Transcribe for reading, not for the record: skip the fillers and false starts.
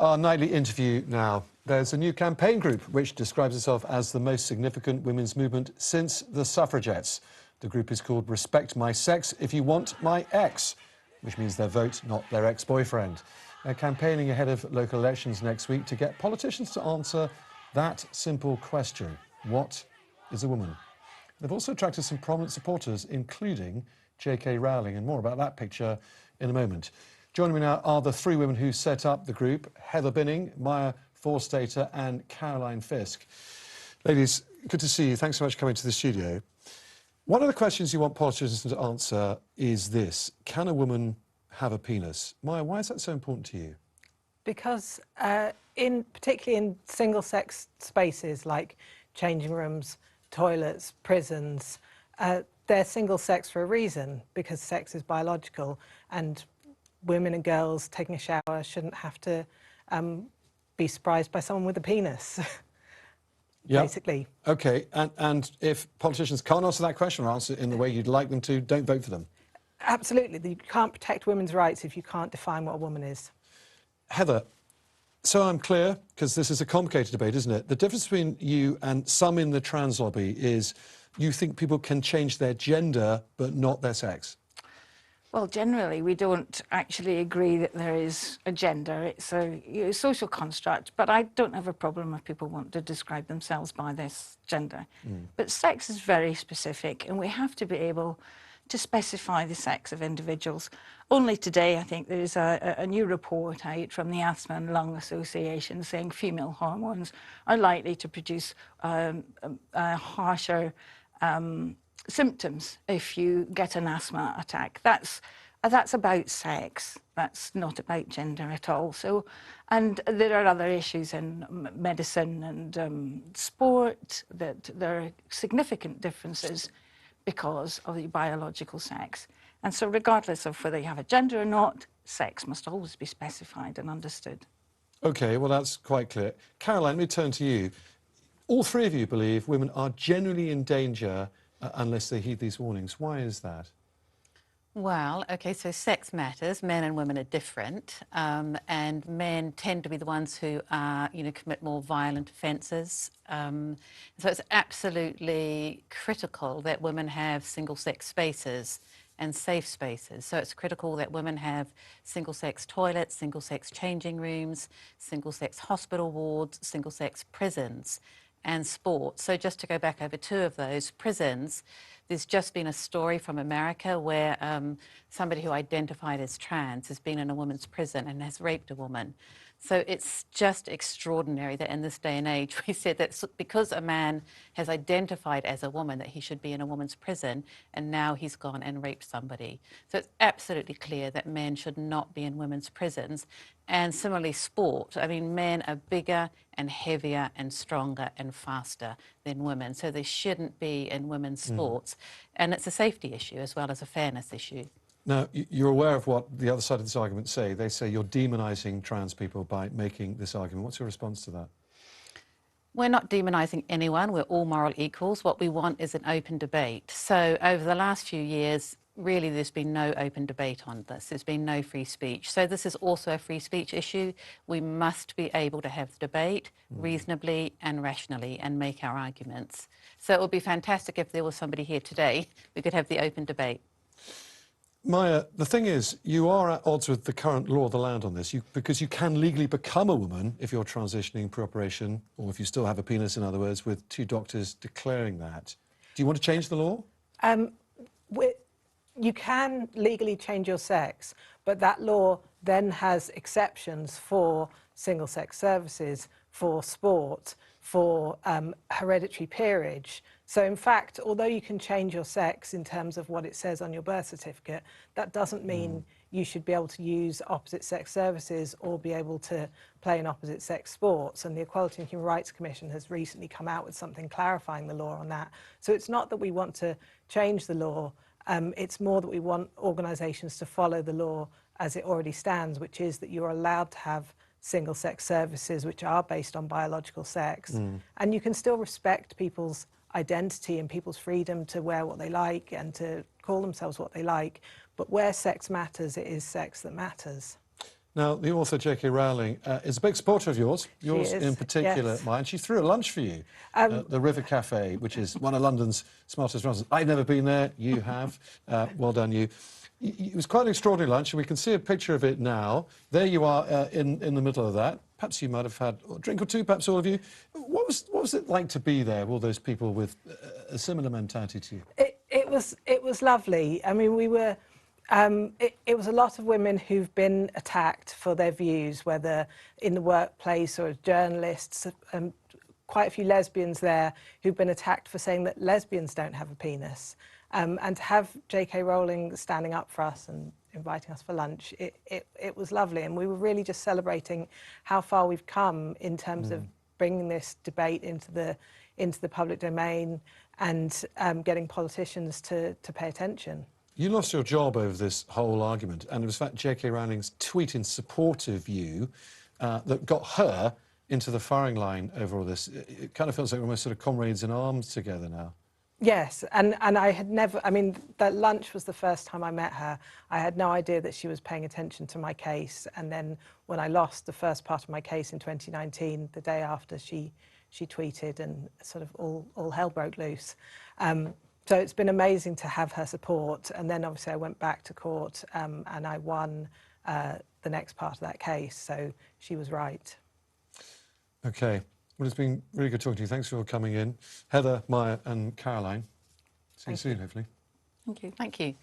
Our nightly interview now. There's a new campaign group which describes itself as the most significant women's movement since the suffragettes. The group is called Respect My Sex If You Want My Ex, which means their vote, not their ex-boyfriend. They're campaigning ahead of local elections next week to get politicians to answer that simple question: what is a woman? They've also attracted some prominent supporters, including JK Rowling, and more about that picture in a moment. Joining me now are the three women who set up the group: Heather Binning, Maya Forstater and Caroline Ffiske. Ladies, good to see you. Thanks so much for coming to the studio. One of the questions you want politicians to answer is this: can a woman have a penis? Maya, why is that so important to you? Because particularly in single-sex spaces like changing rooms, toilets, prisons, they're single-sex for a reason, because sex is biological, and women and girls taking a shower shouldn't have to be surprised by someone with a penis, basically. OK, and if politicians can't answer that question or answer it in the way you'd like them to, don't vote for them. Absolutely. You can't protect women's rights if you can't define what a woman is. Heather, so I'm clear, because this is a complicated debate, isn't it? The difference between you and some in the trans lobby is you think people can change their gender but not their sex. Well, generally, we don't actually agree that there is a gender. It's a social construct, but I don't have a problem if people want to describe themselves by this gender. But sex is very specific, and we have to be able to specify the sex of individuals. Only today, I think, there's a new report out from the Asthma and Lung Association saying female hormones are likely to produce harsher symptoms if you get an asthma attack. That's about sex. That's not about gender at all. So, and there are other issues in medicine and sport that there are significant differences because of the biological sex. And so regardless of whether you have a gender or not, sex must always be specified and understood. OK, well, that's quite clear. Caroline, let me turn to you. All three of you believe women are generally in danger unless they heed these warnings. Why is that? Well, OK, so sex matters. Men and women are different, and men tend to be the ones who, commit more violent offences. So it's absolutely critical that women have single-sex spaces and safe spaces. So it's critical that women have single-sex toilets, single-sex changing rooms, single-sex hospital wards, single-sex prisons and sport. So just to go back over two of those, prisons, there's just been a story from America where somebody who identified as trans has been in a woman's prison and has raped a woman. So it's just extraordinary that in this day and age we said that because a man has identified as a woman that he should be in a woman's prison, and now he's gone and raped somebody. So it's absolutely clear that men should not be in women's prisons. And similarly, sport. I mean, men are bigger and heavier and stronger and faster than women, so they shouldn't be in women's sports. And it's a safety issue as well as a fairness issue. Now, you're aware of what the other side of this argument say. They say you're demonising trans people by making this argument. What's your response to that? We're not demonising anyone. We're all moral equals. What we want is an open debate. So over the last few years, really, there's been no open debate on this. There's been no free speech. So this is also a free speech issue. We must be able to have the debate reasonably and rationally and make our arguments. So it would be fantastic if there was somebody here today who could have the open debate. Maya, the thing is, you are at odds with the current law of the land on this, because you can legally become a woman if you're transitioning pre-operation, or if you still have a penis, in other words, with two doctors declaring that. Do you want to change the law? You can legally change your sex, but that law then has exceptions for single-sex services, for sport, for hereditary peerage. So in fact, although you can change your sex in terms of what it says on your birth certificate, that doesn't mean you should be able to use opposite-sex services or be able to play in opposite-sex sports. And the Equality and Human Rights Commission has recently come out with something clarifying the law on that. So it's not that we want to change the law, it's more that we want organisations to follow the law as it already stands, which is that you're allowed to have single-sex services which are based on biological sex. And you can still respect people's identity and people's freedom to wear what they like and to call themselves what they like. But where sex matters, it is sex that matters. Now, the author JK Rowling is a big supporter of yours is, in particular, yes. Maya, and she threw a lunch for you at the River Cafe, which is one of London's smartest restaurants. I've never been there, you have. Well done, you. It was quite an extraordinary lunch, and we can see a picture of it now. There you are in the middle of that. Perhaps you might have had a drink or two, perhaps all of you. What was it like to be there, all those people with a similar mentality to you? It was lovely. I mean, we were. It was a lot of women who've been attacked for their views, whether in the workplace or as journalists. Quite a few lesbians there who've been attacked for saying that lesbians don't have a penis. And to have JK Rowling standing up for us and inviting us for lunch, it was lovely. And we were really just celebrating how far we've come in terms of bringing this debate into the public domain and getting politicians to pay attention. You lost your job over this whole argument, and it was in fact JK Rowling's tweet in support of you that got her into the firing line over all this. It kind of feels like we're almost sort of comrades in arms together now. Yes, and I had never, I mean, that lunch was the first time I met her. I had no idea that she was paying attention to my case, and then when I lost the first part of my case in 2019, the day after, she tweeted and sort of all hell broke loose. So it's been amazing to have her support, and then obviously I went back to court and I won the next part of that case, so she was right. Okay, well, it's been really good talking to you. Thanks for coming in. Heather, Maya and Caroline. See you soon, hopefully. Thank you. Thank you.